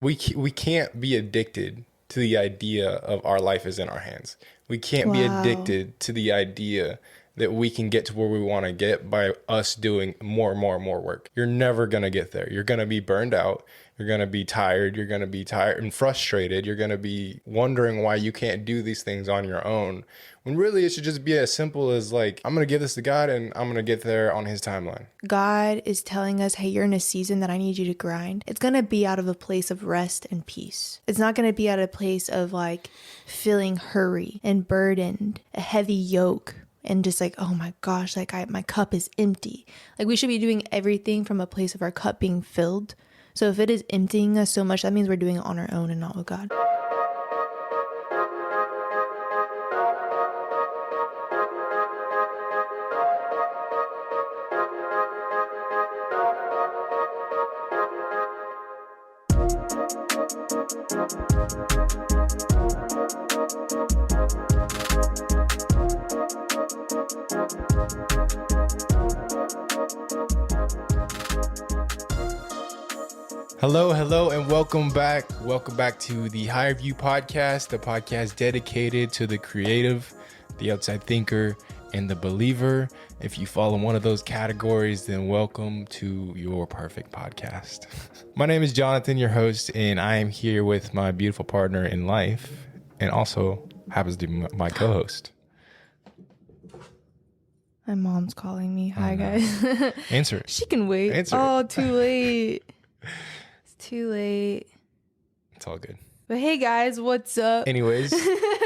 we can't be addicted to the idea of our life is in our hands. We can't be Wow. addicted to the idea that we can get to where we want to get by us doing more and more and more work. You're never going to get there. You're going to be burned out. You're going to be tired. You're going to be tired and frustrated. You're going to be wondering why you can't do these things on your own. When really it should just be as simple as like, I'm going to give this to God and I'm going to get there on his timeline. God is telling us, hey, you're in a season that I need you to grind. It's going to be out of a place of rest and peace. It's not going to be out of a place of like feeling hurry and burdened, a heavy yoke. And just like, oh my gosh, like my cup is empty. Like we should be doing everything from a place of our cup being filled. So if it is emptying us so much, that means we're doing it on our own and not with God. Hello, and welcome back. Welcome back to the Higher View Podcast, the podcast dedicated to the creative, the outside thinker, and the believer. If you fall in one of those categories, then welcome to your perfect podcast. My name is Jonathan, your host, and I am here with my beautiful partner in life, and also happens to be my co-host. My mom's calling me. Hi, guys. Answer it. She can wait. Answer Oh, it. too late. Too late. It's all good. But hey guys, what's up? Anyways,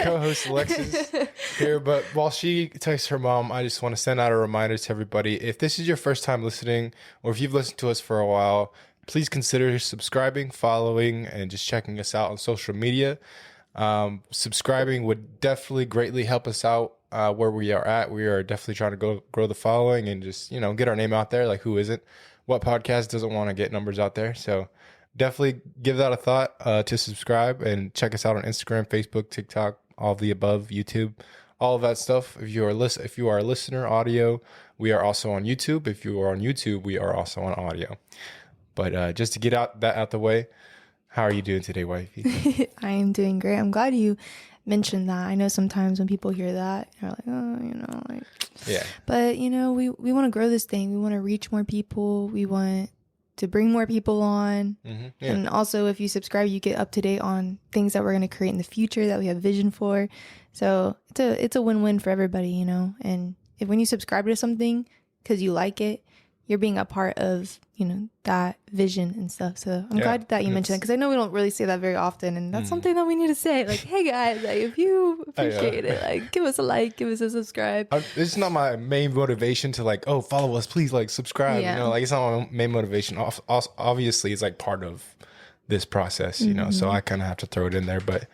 co-host Alexus here, but while she texts her mom, I just want to send out a reminder to everybody. If this is your first time listening, or if you've listened to us for a while, please consider subscribing, following, and just checking us out on social media. Subscribing would definitely greatly help us out where we are at. We are definitely trying to grow the following and just, get our name out there. Like, who isn't? What podcast doesn't want to get numbers out there? So definitely give that a thought to subscribe and check us out on Instagram, Facebook, TikTok, all of the above, YouTube, all of that stuff. If you are a listener, audio, we are also on YouTube. If you are on YouTube, we are also on audio. But just to get that out the way, how are you doing today, wifey? I am doing great. I'm glad you mentioned that. I know sometimes when people hear that, they're like, oh, Yeah. But, we want to grow this thing. We want to reach more people. We want to bring more people on. Mm-hmm. Yeah. And also, if you subscribe, you get up to date on things that we're going to create in the future that we have vision for. So it's a win-win for everybody, And when you subscribe to something because you like it, you're being a part of, that vision and stuff. So I'm glad that you mentioned that, because I know we don't really say that very often. And that's something that we need to say. Like, hey guys, like, if you appreciate it, like, give us a like, give us a subscribe. It's not my main motivation to like, oh, follow us, please, like, subscribe. Yeah. It's not my main motivation. Obviously, it's like part of this process, so I kind of have to throw it in there. But,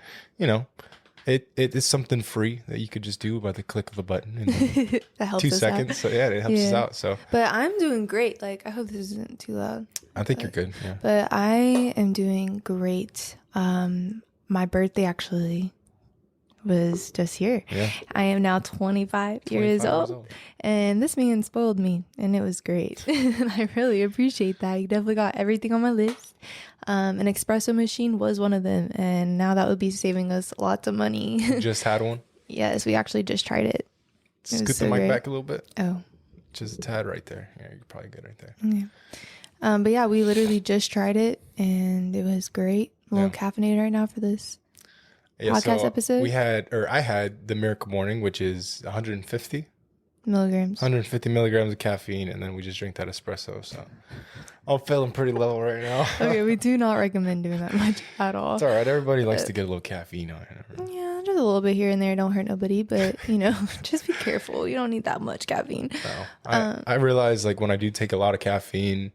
it is something free that you could just do by the click of a button in That helps 2 us seconds. out. So yeah, it helps us out. So, But I'm doing great. Like, I hope this isn't too loud. I think you're good. Yeah. But I am doing great. My birthday actually was just here. Yeah. I am now 25 years old. And this man spoiled me, and it was great. And I really appreciate that. He definitely got everything on my list. An espresso machine was one of them, and now that would be saving us lots of money. Just had one. Yes, we actually just tried it. Scoot the mic back a little bit. Oh. Just a tad right there. Yeah, you're probably good right there. Yeah. But yeah, we literally just tried it, and it was great. I'm a little caffeinated right now for this podcast episode. I had the Miracle Morning, which is 150 milligrams. 150 milligrams of caffeine, and then we just drink that espresso. So I'm feeling pretty low right now. Okay, we do not recommend doing that much at all. It's all right. Everybody likes to get a little caffeine on it. Yeah, just a little bit here and there. Don't hurt nobody, but just be careful. You don't need that much caffeine. No. I realize, like, when I do take a lot of caffeine,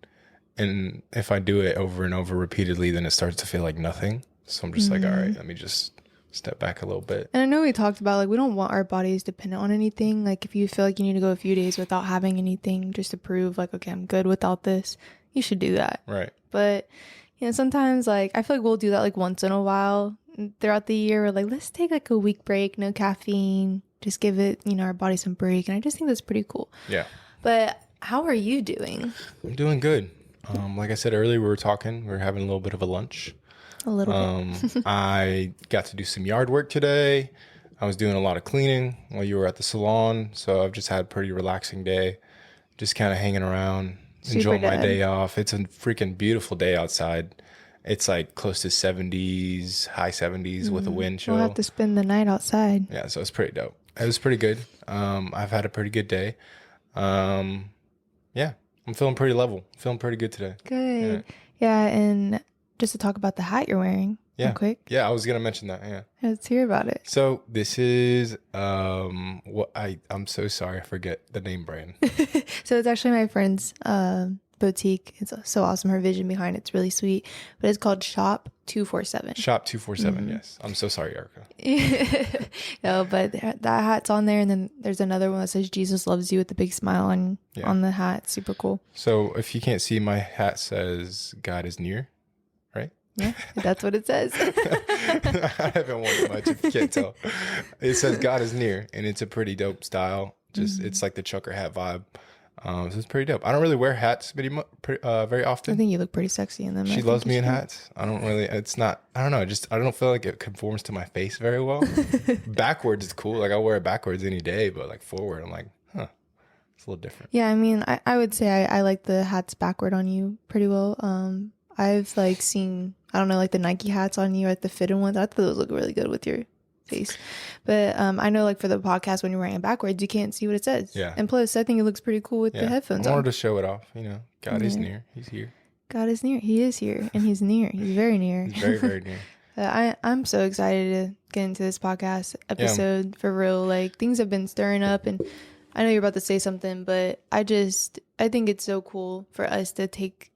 and if I do it over and over repeatedly, then it starts to feel like nothing. So I'm just like, all right, let me just step back a little bit. And I know we talked about, like, we don't want our bodies dependent on anything. Like, if you feel like you need to go a few days without having anything just to prove, like, okay, I'm good without this, you should do that. Right. But, sometimes, like, I feel like we'll do that, like, once in a while throughout the year. We're like, let's take, like, a week break, no caffeine, just give it, our body some break. And I just think that's pretty cool. Yeah. But how are you doing? I'm doing good. Like I said earlier, we were having a little bit of a lunch. A little bit. I got to do some yard work today. I was doing a lot of cleaning while you were at the salon. So I've just had a pretty relaxing day, just kind of hanging around, enjoying my day off. It's a freaking beautiful day outside. It's like close to 70s, high 70s with a wind chill. We'll have to spend the night outside. Yeah, so it's pretty dope. It was pretty good. I've had a pretty good day. Yeah, I'm feeling pretty level. Feeling pretty good today. Good. Yeah, and just to talk about the hat you're wearing real quick. Yeah, I was going to mention that. Yeah. Let's hear about it. So this is what I'm so sorry I forget the name brand. So it's actually my friend's boutique. It's so awesome. Her vision behind it's really sweet. But it's called Shop 247. Shop 247, yes. I'm so sorry, Erica. No, but that hat's on there, and then there's another one that says Jesus loves you with the big smile on the hat. Super cool. So if you can't see, my hat says God is near, right? Yeah, that's what it says. I haven't worn it much if you can't tell. It says God is near, and it's a pretty dope style. Just it's like the trucker hat vibe. So it's pretty dope. I don't really wear hats very often. I think you look pretty sexy in them. She loves me in hats. I don't really, it's not, I don't know. I don't feel like it conforms to my face very well. Backwards is cool. Like I'll wear it backwards any day, but like forward, I'm like, it's a little different. Yeah. I mean, I would say I like the hats backward on you pretty well. I've like seen, I don't know, like the Nike hats on you, like the fitted ones. I thought those look really good with your face. But I know like for the podcast, when you're wearing it backwards, you can't see what it says. Yeah. And plus, I think it looks pretty cool with the headphones I wanted on. to show it off. God is near. He's here. God is near. He is here, and he's near. He's very near. He's very, very near. I'm so excited to get into this podcast episode for real. Like things have been stirring up, and I know you're about to say something, but I think it's so cool for us to take,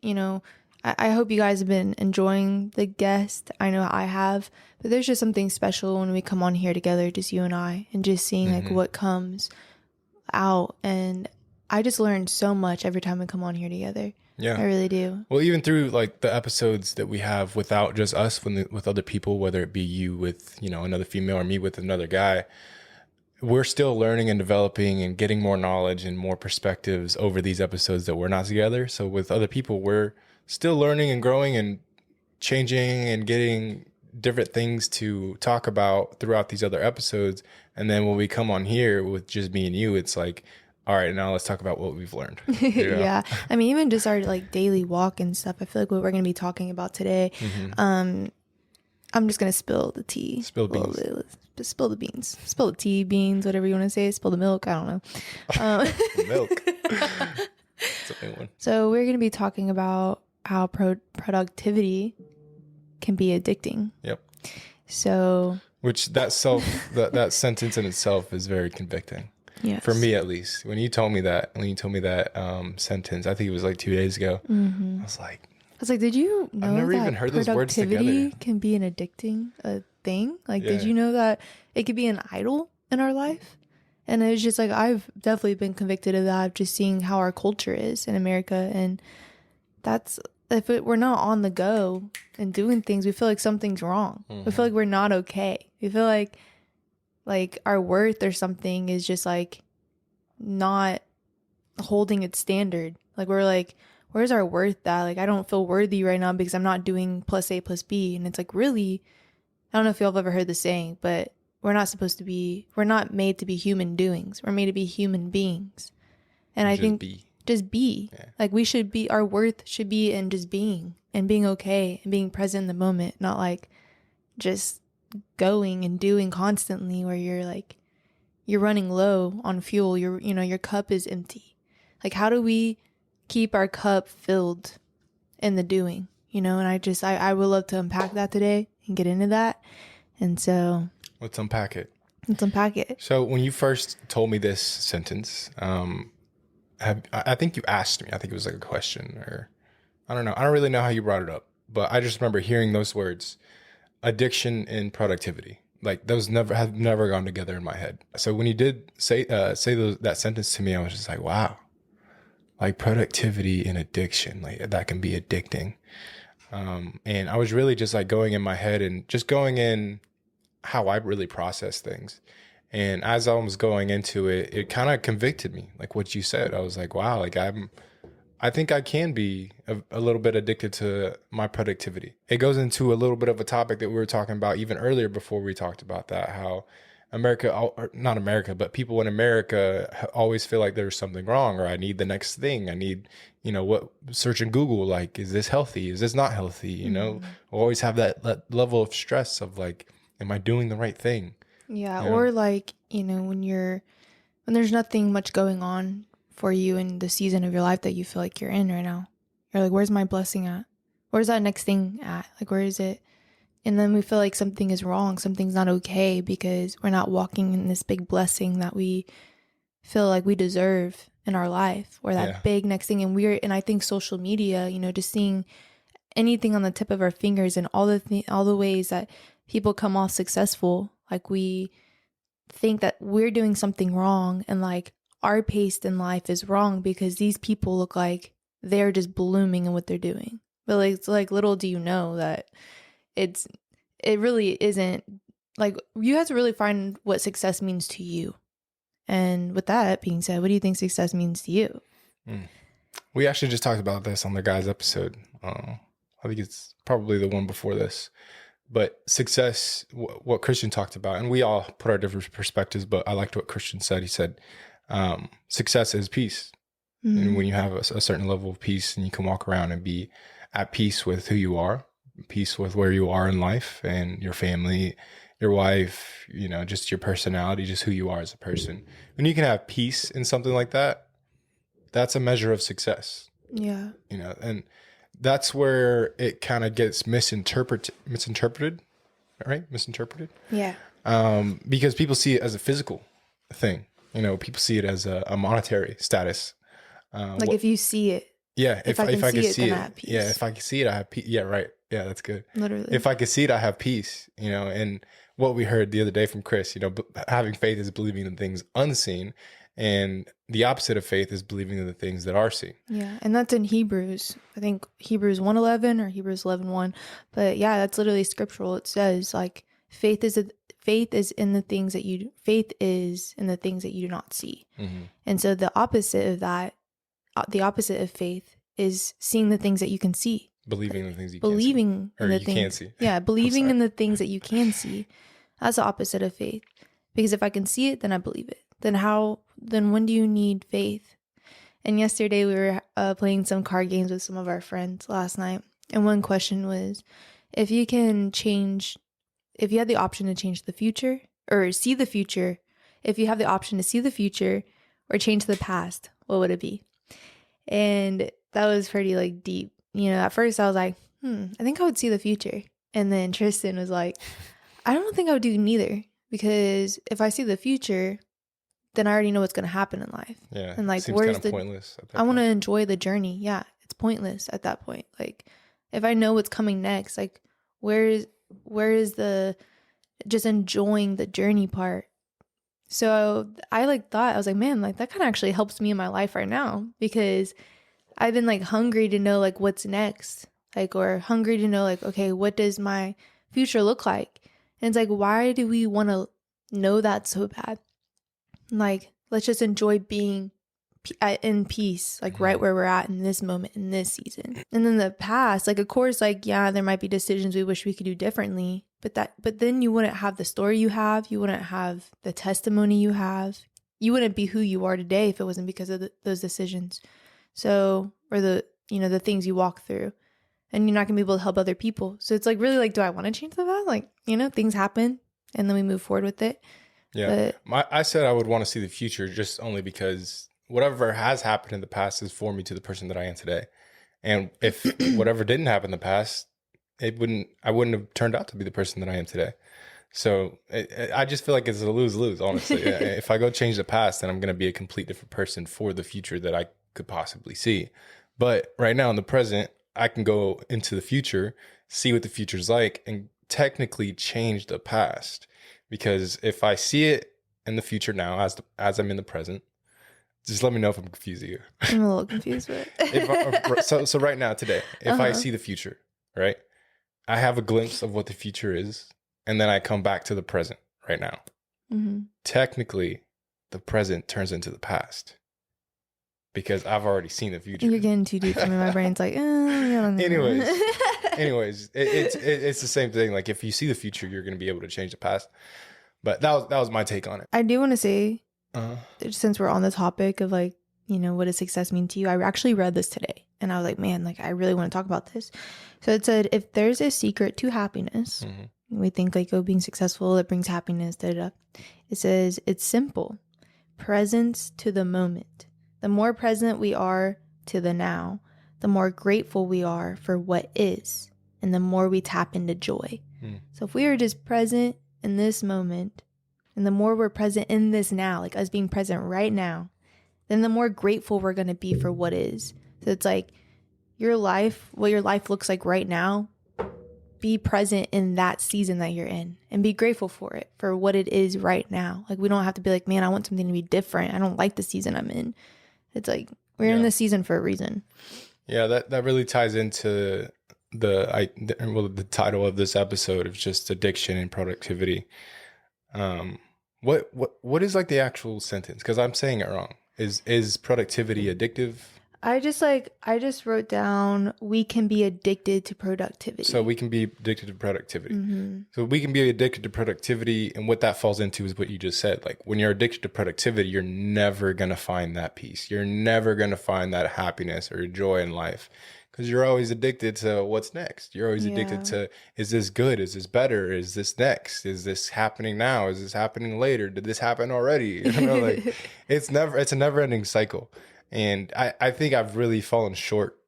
I hope you guys have been enjoying the guest. I know I have, but there's just something special when we come on here together, just you and I, and just seeing like what comes out. And I just learn so much every time we come on here together. Yeah, I really do. Well, even through like the episodes that we have without just us, with other people, whether it be you with, another female or me with another guy, we're still learning and developing and getting more knowledge and more perspectives over these episodes that we're not together. So with other people, we're still learning and growing and changing and getting different things to talk about throughout these other episodes. And then when we come on here with just me and you, it's like, all right, now let's talk about what we've learned. Yeah. I mean, even just our like daily walk and stuff. I feel like what we're going to be talking about today, I'm just going to spill the tea. Spill the beans. Spill the beans. Spill the tea, beans, whatever you want to say. Spill the milk. I don't know. Milk. That's a new one. So we're going to be talking about how productivity can be addicting. Yep. So, which that sentence in itself is very convicting. Yes. For me, at least. When you told me that sentence, I think it was like 2 days ago. I was like, did you know I've never even heard those words together. Productivity can be an addicting thing? Like, did you know that it could be an idol in our life? And it's just like, I've definitely been convicted of that, of just seeing how our culture is in America. And that's, we're not on the go and doing things, we feel like something's wrong. We feel like we're not okay. We feel like our worth or something is just like not holding its standard. Like we're like, where's our worth at? Like I don't feel worthy right now because I'm not doing plus A plus B. And it's like, really, I don't know if y'all have ever heard the saying, but we're not made to be human doings. We're made to be human beings. And I think just be. Yeah. Like we should be, our worth should be in just being and being okay and being present in the moment, not like just going and doing constantly where you're running low on fuel. Your cup is empty. Like how do we keep our cup filled in the doing, and I would love to unpack that today and get into that. And so let's unpack it. So when you first told me this sentence, I think you asked me, I think it was like a question, or I don't know. I don't really know how you brought it up, but I just remember hearing those words, addiction and productivity. Like those have never gone together in my head. So when you did say that sentence to me, I was just like, wow, like productivity and addiction, like that can be addicting. And I was really just like going in my head and just going in how I really process things. And as I was going into it, it kind of convicted me, like what you said. I was like, wow, like I think I can be a little bit addicted to my productivity. It goes into a little bit of a topic that we were talking about even earlier before we talked about that, how America, or not America, but people in America always feel like there's something wrong, or I need the next thing. I need, what, search in Google, like, is this healthy? Is this not healthy? Always have that level of stress of like, am I doing the right thing? Yeah. Or like, when there's nothing much going on for you in the season of your life that you feel like you're in right now. You're like, where's my blessing at? Where's that next thing at? Like, where is it? And then we feel like something is wrong. Something's not okay because we're not walking in this big blessing that we feel like we deserve in our life, or that big next thing. And I think social media, just seeing anything on the tip of our fingers and all the ways that people come off successful, like we think that we're doing something wrong, and like our pace in life is wrong because these people look like they're just blooming in what they're doing. But like, it's like, little do you know that it really isn't. Like, you have to really find what success means to you. And with that being said, what do you think success means to you? We actually just talked about this on the guys episode. I think it's probably the one before this. But success, what Christian talked about, and we all put our different perspectives, but I liked what Christian said. He said, success is peace. And when you have a certain level of peace, and you can walk around and be at peace with who you are, peace with where you are in life and your family, your wife, just your personality, just who you are as a person. When you can have peace in something like that, that's a measure of success. Yeah. And that's where it kind of gets misinterpreted, right? Misinterpreted. Yeah. Because people see it as a physical thing. People see it as a monetary status. Like, if you see it. Yeah. If I could see then it, I have peace. yeah. If I could see it, I have peace. Yeah. Right. Yeah. That's good. Literally. If I could see it, I have peace. And what we heard the other day from Chris, having faith is believing in things unseen. And the opposite of faith is believing in the things that are seen. Yeah, and that's in Hebrews. I think Hebrews 1:11 or Hebrews 11:1. But yeah, that's literally scriptural. It says like faith is in the things that you do not see. Mm-hmm. And so the opposite of that, the opposite of faith is seeing the things that you can see. Believing in the things you believing can't see. in the things can't see. Yeah, believing in the things that you can see. That's the opposite of faith. Because if I can see it, then I believe it. Then when do you need faith? And yesterday we were playing some card games with some of our friends last night. And one question was, if you had the option to change the future or see the future, if you have the option to see the future or change the past, what would it be? And that was pretty like deep. At first I was like, I think I would see the future. And then Tristan was like, I don't think I would do neither. Because if I see the future, then I already know what's going to happen in life. Yeah. And like, seems where's kind of pointless at that I want to point. enjoy the journey. Yeah. It's pointless at that point. Like, if I know what's coming next, like, where is the just enjoying the journey part? So I thought, I was like, man, like that kind of actually helps me in my life right now, because I've been like hungry to know like what's next, like, or hungry to know like, okay, what does my future look like? And it's like, why do we want to know that so bad? Like, let's just enjoy being in peace, like right where we're at in this moment, in this season. And then the past, like, of course, like, yeah, there might be decisions we wish we could do differently, but then you wouldn't have the story you have. You wouldn't have the testimony you have. You wouldn't be who you are today if it wasn't because of those decisions. So, or the things you walk through. And you're not going to be able to help other people. So it's like, really, like, do I want to change the past? Like, things happen and then we move forward with it. Yeah. I said I would want to see the future just only because whatever has happened in the past has formed me to the person that I am today. And if whatever didn't happen in the past, I wouldn't have turned out to be the person that I am today. So I just feel like it's a lose-lose, honestly. If I go change the past, then I'm going to be a complete different person for the future that I could possibly see. But right now in the present, I can go into the future, see what the future's like, and technically change the past. Because if I see it in the future now, as I'm in the present, just let me know if I'm confusing you. I'm a little confused with it. So right now, today, if I see the future, right, I have a glimpse of what the future is, and then I come back to the present right now. Mm-hmm. Technically, the present turns into the past. because I've already seen the future. You're getting too deep for me. My brain's like, I don't know. Anyways, it's the same thing. Like if you see the future, you're going to be able to change the past. But that was my take on it. I do want to say, Uh-huh. since we're on the topic of like, what does success mean to you? I actually read this today and I was like, man, like I really want to talk about this. So it said, if there's a secret to happiness, we think like, oh, being successful, it brings happiness, da, da, da. It says, it's simple. Presence to the moment. The more present we are to the now, the more grateful we are for what is, and the more we tap into joy. So if we are just present in this moment, and the more we're present in this now, like us being present right now, then the more grateful we're going to be for what is. So it's like your life, what your life looks like right now, be present in that season that you're in and be grateful for it, for what it is right now. Like we don't have to be like, man, I want something to be different. I don't like the season I'm in. It's like we're in this season for a reason. Yeah, that really ties into the title of this episode of just addiction and productivity. What is like the actual sentence? Because I'm saying it wrong. Is productivity addictive? I just wrote down, we can be addicted to productivity. So we can be addicted to productivity. So we can be addicted to productivity, and what that falls into is what you just said. Like when you're addicted to productivity, you're never gonna find that peace. You're never gonna find that happiness or joy in life, because you're always addicted to what's next. You're always addicted to, is this good? Is this better? Is this next? Is this happening now? Is this happening later? Did this happen already? Like it's a never ending cycle. And I think I've really fallen short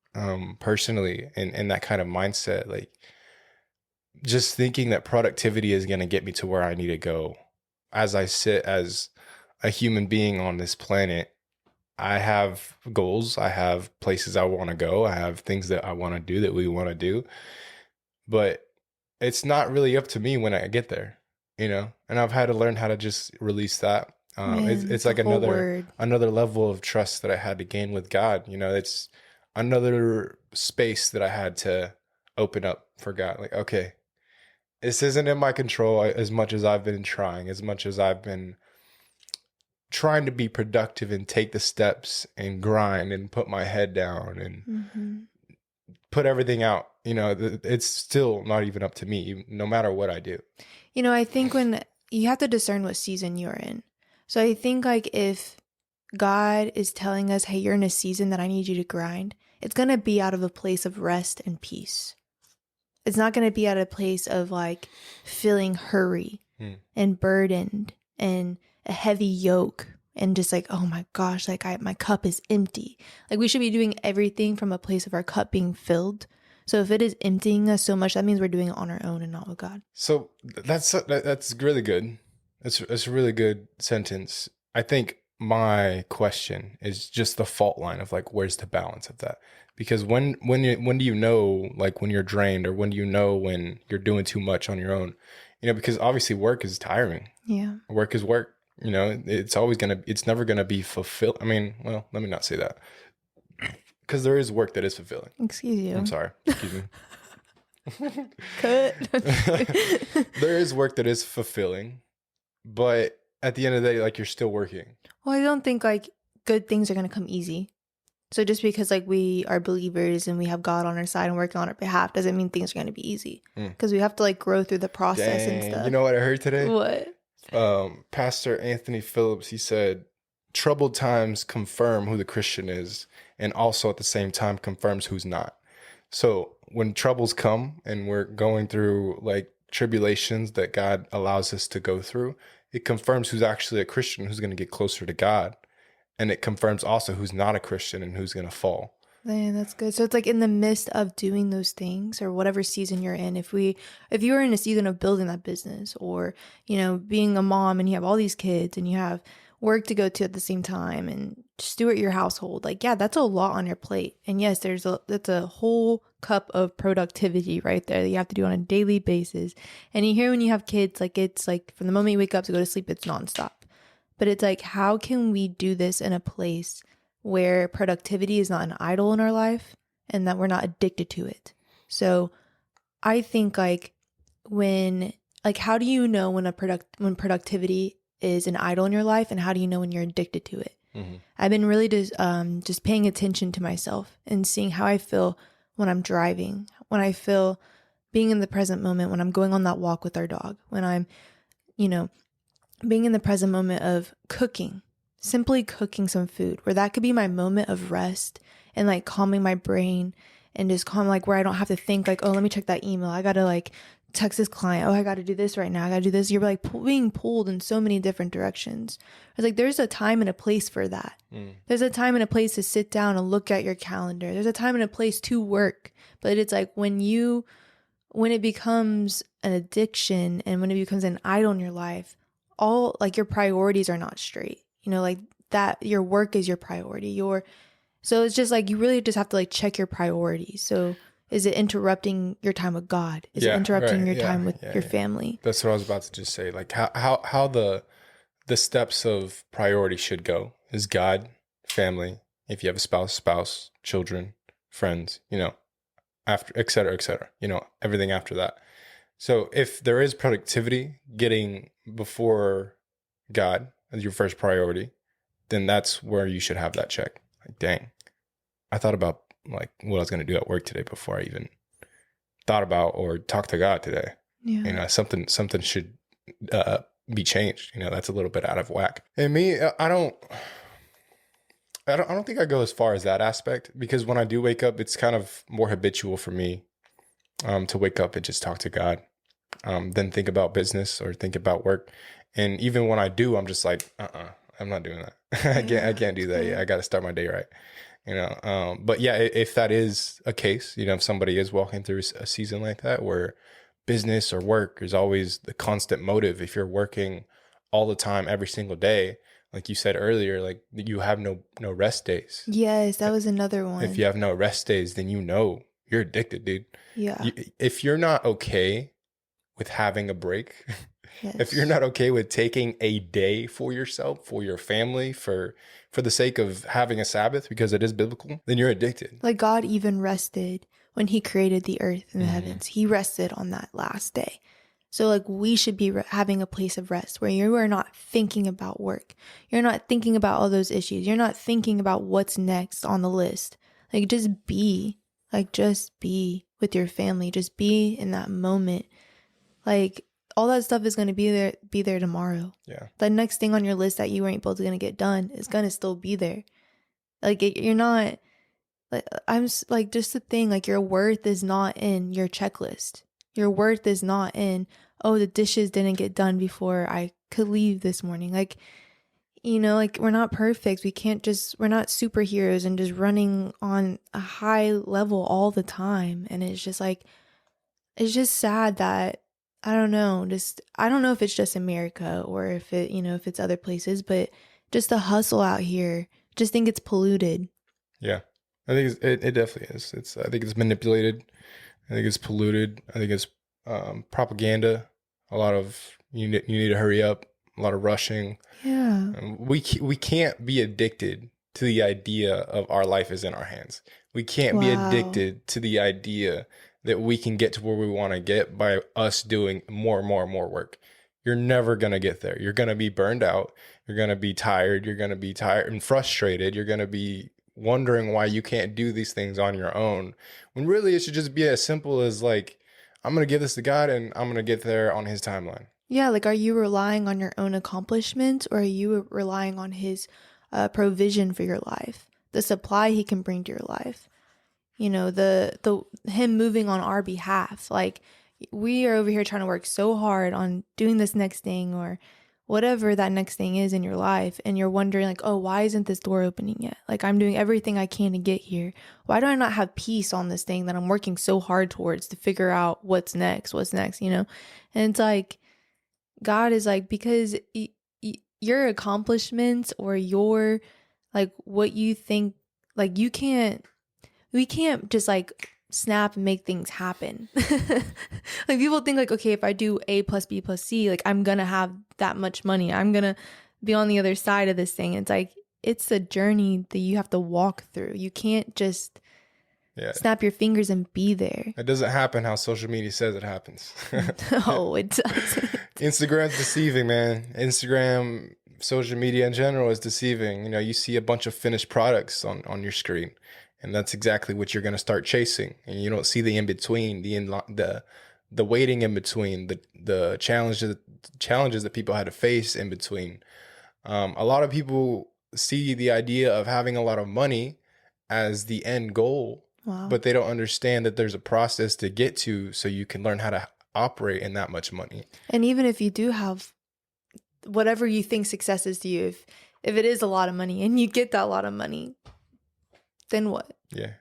personally in that kind of mindset. Like just thinking that productivity is going to get me to where I need to go. As I sit as a human being on this planet, I have goals. I have places I want to go. I have things that I want to do, that we want to do. But it's not really up to me when I get there, and I've had to learn how to just release that. It's like another level of trust that I had to gain with God. It's another space that I had to open up for God. Like, okay, this isn't in my control as much as I've been trying, as much as I've been trying to be productive and take the steps and grind and put my head down and put everything out. It's still not even up to me, no matter what I do. I think when you have to discern what season you're in. So I think like if God is telling us, hey, you're in a season that I need you to grind, it's going to be out of a place of rest and peace. It's not going to be at a place of like feeling hurry and burdened and a heavy yoke and just like, oh my gosh, like my cup is empty. Like we should be doing everything from a place of our cup being filled. So if it is emptying us so much, that means we're doing it on our own and not with God. So that's really good. It's a really good sentence. I think my question is just the fault line of like, where's the balance of that? Because when do you know, like when you're drained, or when do you know when you're doing too much on your own? Because obviously work is tiring. Yeah. Work is work. It's never gonna be fulfilled. I mean, well, let me not say that, because there is work that is fulfilling. Excuse you. I'm sorry. Excuse me. Cut. There is work that is fulfilling, but at the end of the day, like you're still working. Well, I don't think like good things are going to come easy. So just because like we are believers and we have God on our side and working on our behalf doesn't mean things are going to be easy, because we have to like grow through the process and stuff. You know what I heard today? What? Pastor Anthony Phillips, he said, troubled times confirm who the Christian is, and also at the same time confirms who's not. So when troubles come and we're going through like tribulations that God allows us to go through, it confirms who's actually a Christian, who's going to get closer to God. And it confirms also who's not a Christian and who's going to fall. Man, that's good. So it's like in the midst of doing those things, or whatever season you're in, if you are in a season of building that business, or, being a mom and you have all these kids and you have work to go to at the same time and steward your household, like, yeah, that's a lot on your plate. And yes, that's a whole cup of productivity right there that you have to do on a daily basis. And you hear when you have kids, like it's like from the moment you wake up to go to sleep, it's nonstop. But it's like, how can we do this in a place where productivity is not an idol in our life and that we're not addicted to it? So I think like how do you know when productivity is an idol in your life, and how do you know when you're addicted to it? I've been really just paying attention to myself and seeing how I feel when I'm driving, when I feel being in the present moment, when I'm going on that walk with our dog, when I'm, being in the present moment of cooking, simply cooking some food, where that could be my moment of rest and like calming my brain and just calm, like where I don't have to think like, oh, let me check that email. I got to like text this client. Oh, I got to do this right now. I got to do this. You're like being pulled in so many different directions. It's like, there's a time and a place for that. There's a time and a place to sit down and look at your calendar. There's a time and a place to work. But it's like when it becomes an addiction and when it becomes an idol in your life, all like your priorities are not straight, like that your work is your priority. So it's just like, you really just have to like check your priorities. So is it interrupting your time with God? Is it interrupting your time with your family? That's what I was about to just say. Like how the steps of priority should go is God, family, if you have a spouse, children, friends, after, et cetera, everything after that. So if there is productivity getting before God as your first priority, then that's where you should have that check. Like, dang, I thought about like what I was going to do at work today before I even thought about or talked to God today. Yeah. Something should be changed. That's a little bit out of whack. And me, I don't think I go as far as that aspect, because when I do wake up, it's kind of more habitual for me to wake up and just talk to God, then think about business or think about work. And even when I do, I'm just like, I'm not doing that. I can't do that. Yeah, I got to start my day right. But yeah, if that is a case, if somebody is walking through a season like that where business or work is always the constant motive, if you're working all the time, every single day, like you said earlier, like you have no rest days. Yes, that was another one. If you have no rest days, then you're addicted, dude. Yeah. If you're not okay with having a break, Yes. if you're not okay with taking a day for yourself, for your family, for the sake of having a Sabbath, because it is biblical, then you're addicted. Like God even rested when he created the earth and the heavens. He rested on that last day. So like we should be having a place of rest where you are not thinking about work. You're not thinking about all those issues. You're not thinking about what's next on the list. Like just be with your family. Just be in that moment. Like all that stuff is going to be there tomorrow. Yeah. The next thing on your list that you weren't able to get done is going to still be there. Like you're not, like I'm like, just the thing, like your worth is not in your checklist. Your worth is not in, oh, the dishes didn't get done before I could leave this morning. Like, like we're not perfect. We're not superheroes and just running on a high level all the time. And it's just like, it's just sad that, I don't know if it's just America or if it's other places, but just the hustle out here, just think it's polluted. Yeah, I think it definitely is. I think it's manipulated. I think it's polluted. I think it's propaganda. A lot of you need to hurry up. A lot of rushing. Yeah. We can't be addicted to the idea of our life is in our hands. We can't be addicted to the idea that we can get to where we want to get by us doing more and more work. You're never going to get there. You're going to be burned out. You're going to be tired. You're going to be tired and frustrated. You're going to be wondering why you can't do these things on your own, when really it should just be as simple as like, I'm going to give this to God and I'm going to get there on his timeline. Yeah. Like, are you relying on your own accomplishments or are you relying on his provision for your life, the supply he can bring to your life? The him moving on our behalf. Like we are over here trying to work so hard on doing this next thing or whatever that next thing is in your life. And you're wondering like, oh, why isn't this door opening yet? Like I'm doing everything I can to get here. Why do I not have peace on this thing that I'm working so hard towards to figure out what's next? And it's like, God is like, because your accomplishments or your, like what you think, like we can't just like snap and make things happen. Like people think like, okay, if I do A plus B plus C, like I'm gonna have that much money. I'm gonna be on the other side of this thing. It's like, it's a journey that you have to walk through. You can't just snap your fingers and be there. It doesn't happen how social media says it happens. No, it doesn't. Instagram's deceiving, man. Instagram social media in general is deceiving. You know, you see a bunch of finished products on your screen, and that's exactly what you're going to start chasing. And you don't see the in between, the waiting in between, the challenges that people had to face in between. A lot of people see the idea of having a lot of money as the end goal, Wow. but they don't understand that there's a process to get to so you can learn how to operate in that much money. And even if you do have whatever you think success is to you, if it is a lot of money and you get that lot of money, then what? Yeah.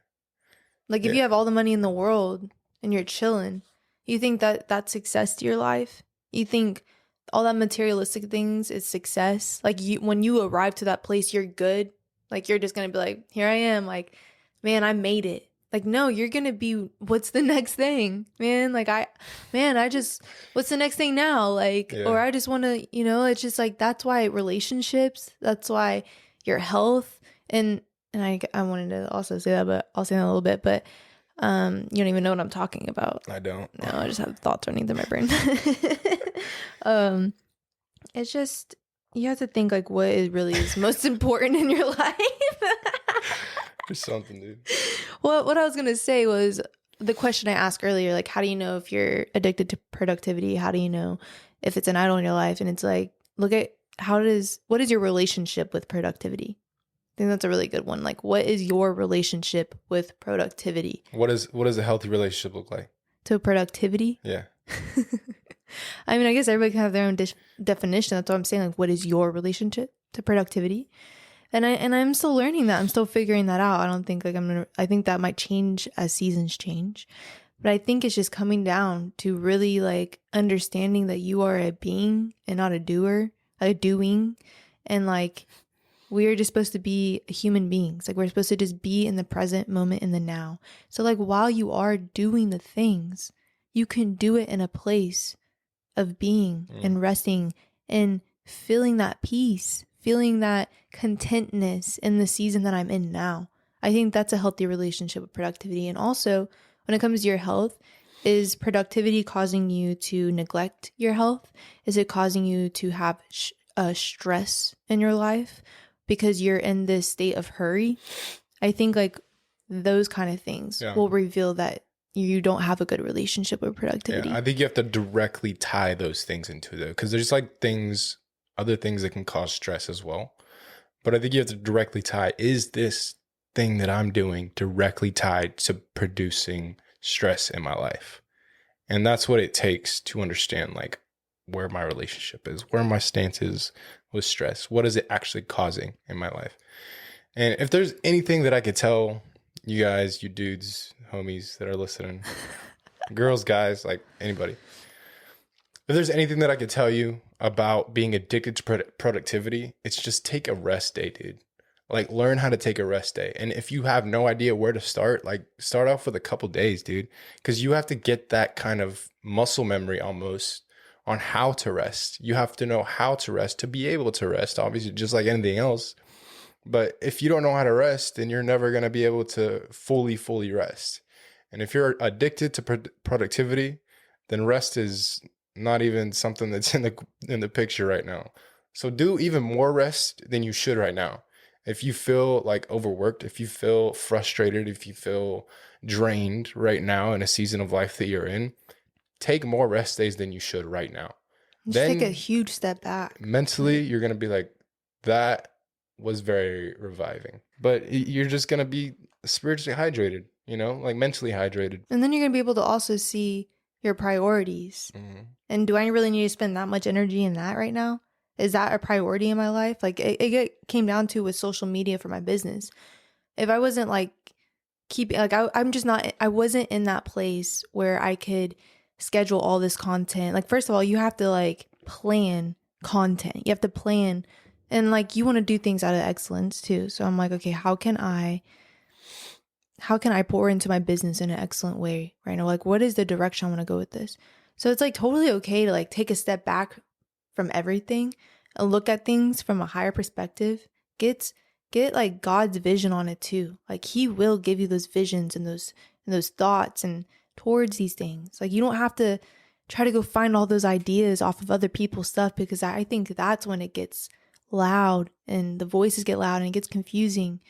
Like if you have all the money in the world and you're chilling, you think that that's success to your life? You think all that materialistic things is success? Like when you arrive to that place, you're good. Like you're just going to be like, here I am. Like, man, I made it. Like, no, you're going to be, what's the next thing, man? Like what's the next thing now? Like, or I just want to, it's just like, that's why relationships, that's why your health. And I wanted to also say that, but I'll say that in a little bit, but you don't even know what I'm talking about. I don't. No, I just have thoughts running through my brain. It's just, you have to think like what really is most important in your life. There's something, dude. What I was going to say was the question I asked earlier, like, how do you know if you're addicted to productivity? How do you know if it's an idol in your life? And it's like, look at what is your relationship with productivity? I think that's a really good one. Like, what is your relationship with productivity? What does a healthy relationship look like? To productivity? Yeah. I mean, I guess everybody can have their own definition. That's what I'm saying. Like, what is your relationship to productivity? And I'm still learning that. I'm still figuring that out. I don't think like I think that might change as seasons change. But I think it's just coming down to really like understanding that you are a being and not a doer, a doing. And like, we're just supposed to be human beings. Like we're supposed to just be in the present moment, in the now. So like while you are doing the things, you can do it in a place of being and resting and feeling that peace, feeling that contentness in the season that I'm in now. I think that's a healthy relationship with productivity. And also when it comes to your health, is productivity causing you to neglect your health? Is it causing you to have stress in your life because you're in this state of hurry? I think like those kind of things will reveal that you don't have a good relationship with productivity. Yeah, I think you have to directly tie those things into it because there's like other things that can cause stress as well. But I think you have to directly tie, is this thing that I'm doing directly tied to producing stress in my life? And that's what it takes to understand like where my relationship is, where my stance is with stress. What is it actually causing in my life? And if there's anything that I could tell you guys, you dudes, homies that are listening, girls, guys, like anybody, if there's anything that I could tell you about being addicted to productivity, it's just take a rest day, dude. Like learn how to take a rest day. And if you have no idea where to start, like start off with a couple days, dude, because you have to get that kind of muscle memory almost on how to rest. You have to know how to rest to be able to rest, obviously, just like anything else. But if you don't know how to rest, then you're never going to be able to fully rest. And if you're addicted to productivity, then rest is not even something that's in the picture right now. So do even more rest than you should right now. If you feel like overworked, if you feel frustrated, if you feel drained right now in a season of life that you're in, take more rest days than you should right now. Just then take a huge step back. Mentally, you're going to be like, that was very reviving. But you're just going to be spiritually hydrated, like mentally hydrated. And then you're going to be able to also see your priorities. Mm-hmm. And do I really need to spend that much energy in that right now? Is that a priority in my life? Like it came down to with social media for my business. If I wasn't like keeping, like I wasn't in that place where I could schedule all this content. Like, first of all, you have to like plan content. You have to plan, and like you want to do things out of excellence too. So I'm like, okay, how can I pour into my business in an excellent way right now? Like, what is the direction I want to go with this? So it's like totally okay to like take a step back from everything and look at things from a higher perspective. Get like God's vision on it too. Like he will give you those visions and those thoughts and towards these things. Like you don't have to try to go find all those ideas off of other people's stuff, because I think that's when it gets loud and the voices get loud and it gets confusing,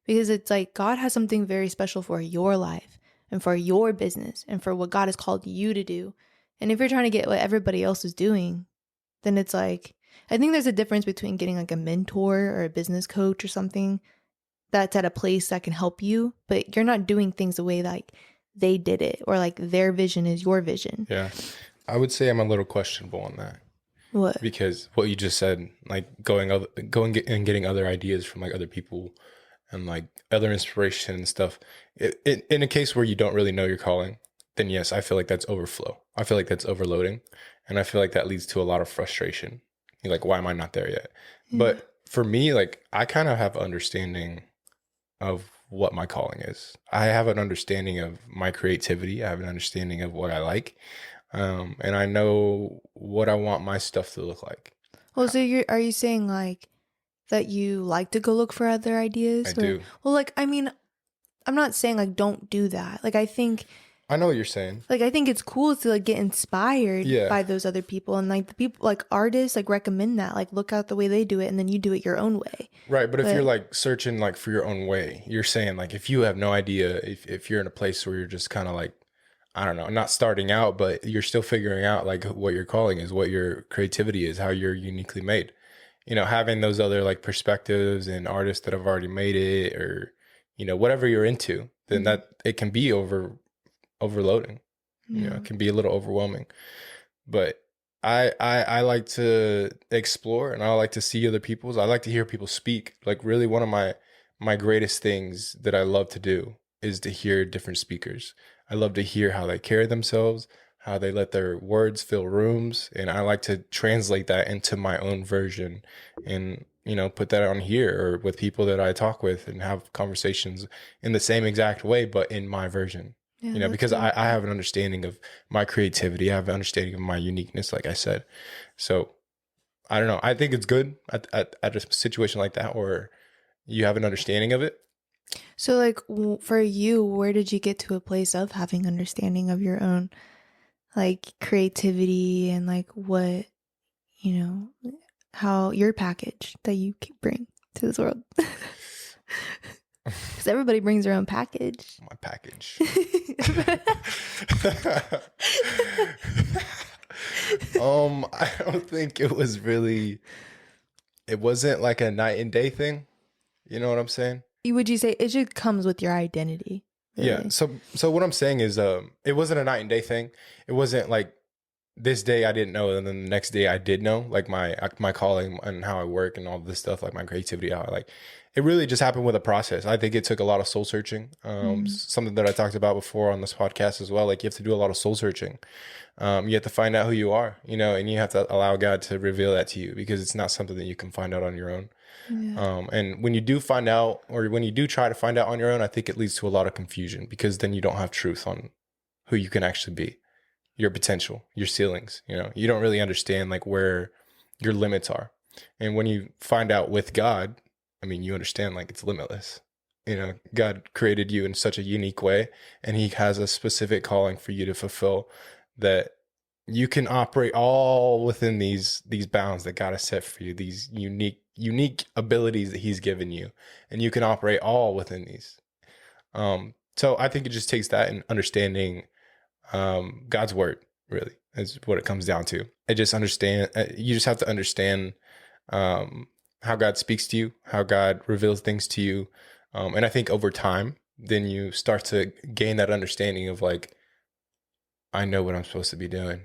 because it's like God has something very special for your life and for your business and for what God has called you to do. And if you're trying to get what everybody else is doing, then it's like, I think there's a difference between getting like a mentor or a business coach or something that's at a place that can help you, but you're not doing things the way like they did it, or like their vision is your vision. Yeah. I would say I'm a little questionable on that. What? Because what you just said, like going and getting other ideas from like other people and like other inspiration and stuff. In a case where you don't really know your calling, then yes, I feel like that's overflow. I feel like that's overloading. And I feel like that leads to a lot of frustration. You're like, why am I not there yet? Yeah. But for me, like I kind of have understanding of what my calling is. I have an understanding of my creativity. I have an understanding of what I like. And I know what I want my stuff to look like. Well, so are you saying like that you like to go look for other ideas? I do. Well, like, I mean, I'm not saying like don't do that. Like, I know what you're saying. Like, I think it's cool to like get inspired by those other people, and like the people, like artists, like recommend that, like look out the way they do it, and then you do it your own way. Right, but if you're like searching like for your own way, you're saying like if you have no idea, if you're in a place where you're just kind of like, I don't know, not starting out, but you're still figuring out like what your calling is, what your creativity is, how you're uniquely made. You know, having those other like perspectives and artists that have already made it, or you know, whatever you're into, then that it can be overloading. You know, it can be a little overwhelming. But I like to explore, and I like to see other people's. I like to hear people speak. Like really one of my greatest things that I love to do is to hear different speakers. I love to hear how they carry themselves, how they let their words fill rooms, and I like to translate that into my own version and, you know, put that on here or with people that I talk with and have conversations in the same exact way, but in my version. Yeah, you know, because I have an understanding of my creativity. I have an understanding of my uniqueness, like I said. So I don't know. I think it's good at a situation like that, or you have an understanding of it. So like for you, where did you get to a place of having understanding of your own like creativity and like what, you know, how your package that you bring to this world? Because everybody brings their own package. My package. I don't think it wasn't like a night and day thing. You know what I'm saying? Would you say it just comes with your identity? Really? Yeah. So what I'm saying is, it wasn't a night and day thing. It wasn't like this day I didn't know, and then the next day I did know, like my calling and how I work and all this stuff, like my creativity, how I like. It really just happened with a process. I think it took a lot of soul searching. Something that I talked about before on this podcast as well. Like you have to do a lot of soul searching. You have to find out who you are, you know, and you have to allow God to reveal that to you, because it's not something that you can find out on your own. Yeah. And when you do find out, or when you do try to find out on your own, I think it leads to a lot of confusion, because then you don't have truth on who you can actually be, your potential, your ceilings. You know, you don't really understand like where your limits are. And when you find out with God, I mean, you understand like it's limitless. You know, God created you in such a unique way, and he has a specific calling for you to fulfill, that you can operate all within these bounds that God has set for you, these unique abilities that he's given you, and you can operate all within these. So I think it just takes that and understanding God's word, really, is what it comes down to. You just have to understand how God speaks to you, how God reveals things to you. And I think over time, then you start to gain that understanding of like, I know what I'm supposed to be doing.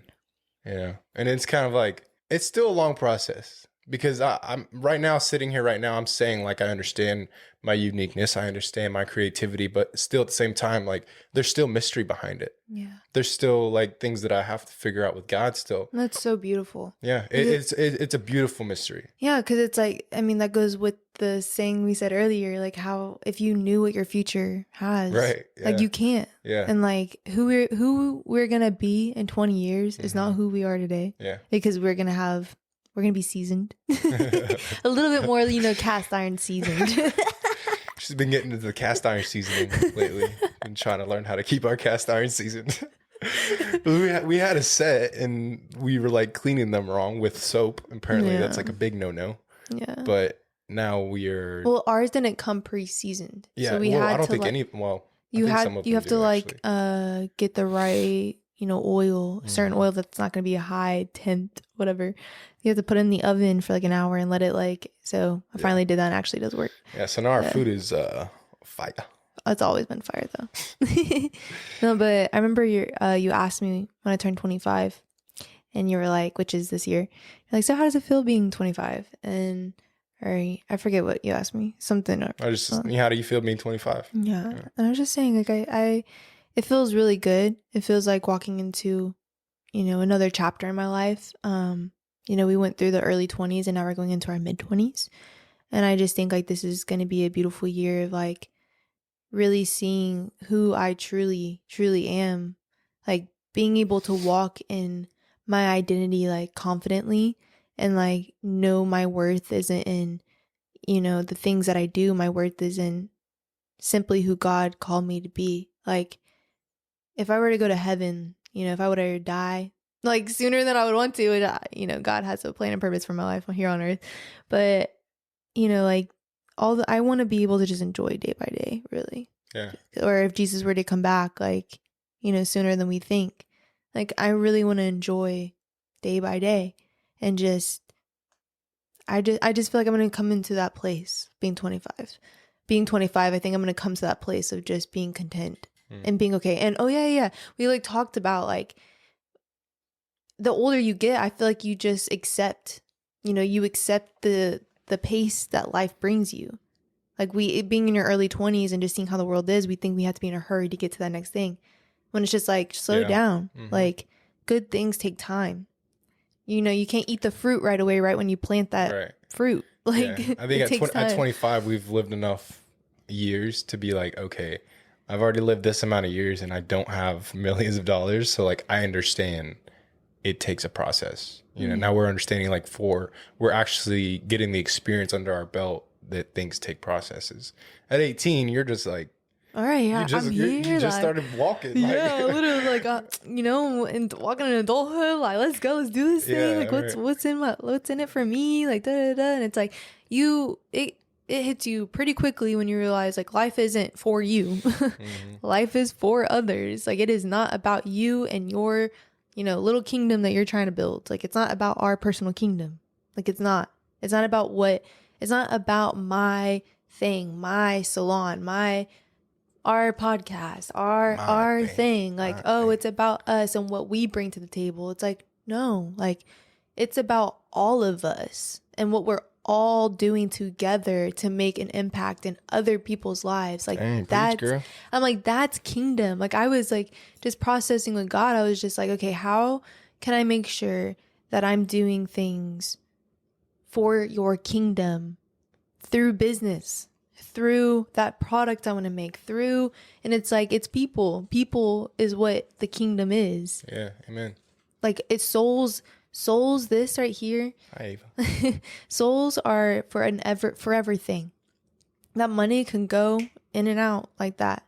You know, and it's kind of like, it's still a long process, because I'm right now sitting here right now, I'm saying like, I understand my uniqueness, I understand my creativity, but still at the same time, like there's still mystery behind it. Yeah. There's still like things that I have to figure out with God still. That's so beautiful. Yeah. It's a beautiful mystery. Yeah. Cause it's like, I mean, that goes with the saying we said earlier, like how, if you knew what your future has, right? Yeah. Like you can't. Yeah. And like who we're going to be in 20 years is not who we are today. Yeah. Because we're going to be seasoned. A little bit more, you know, cast iron seasoned. She's been getting into the cast iron seasoning lately and trying to learn how to keep our cast iron seasoned. we had a set and we were like cleaning them wrong with soap. Apparently that's like a big no-no. Yeah. But now we're Well, ours didn't come pre-seasoned. yeah. So we Well, I had don't to think like any. Well, I you think some of them have to do like actually. get the right, oil, certain Hmm. oil that's not going to be a high temp, whatever. You have to put it in the oven for like an hour and let it like, so I Yeah. finally did that and it actually does work. Yeah. So now our So food is fire. it's always been fire though. No, but I remember you asked me when I turned 25 and you were like, which is this year. You're like, so how does it feel being 25? And or I forget what you asked me. Something I just how do you feel being 25? yeah. Yeah. And I was just saying like I it feels really good. It feels like walking into, another chapter in my life. We went through the early 20s and now we're going into our mid 20s. And I just think like this is going to be a beautiful year of like really seeing who I truly, truly am. Like being able to walk in my identity like confidently and like know my worth isn't in, the things that I do. My worth is in simply who God called me to be. Like if I were to go to heaven, if I were to die, like sooner than I would want to, God has a plan and purpose for my life here on earth. But, like I want to be able to just enjoy day by day, really. Yeah. Or if Jesus were to come back, like, sooner than we think, like I really want to enjoy day by day and I just feel like I'm going to come into that place being 25. Being 25, I think I'm going to come to that place of just being content and being okay. And oh yeah. We like talked about like the older you get, I feel like you just accept, you accept the pace that life brings you. Like being in your early 20s and just seeing how the world is, we think we have to be in a hurry to get to that next thing. When it's just like slow down. Mm-hmm. Like good things take time. You can't eat the fruit right away, right when you plant that fruit. Like I think it takes time. at 25 we've lived enough years to be like, okay, I've already lived this amount of years and I don't have millions of dollars, so like I understand it takes a process. Now we're understanding like we're actually getting the experience under our belt that things take processes. At 18, you're just like, all right, yeah, I'm here. You just started walking. Yeah, literally, like, and walking in adulthood, like, let's go, let's do this thing. Like, what's in it for me? Like, da da da. And it's like it hits you pretty quickly when you realize like life isn't for you. Mm-hmm. Life is for others. Like, it is not about you and your, little kingdom that you're trying to build. Like, it's not about our personal kingdom. Like, it's not about it's not about my thing, my salon, our podcast, our thing. Like, it's about us and what we bring to the table. It's like, no, like it's about all of us and what we're all doing together to make an impact in other people's lives. Like I'm like, that's kingdom. Like I was like just processing with God. I was just like, okay, how can I make sure that I'm doing things for your kingdom through business, through that product I want to make, and it's like, it's people. People is what the kingdom is. Yeah, amen. Like it's souls, this right here. Hi, Ava. Souls are for an forever thing. That money can go in and out like that.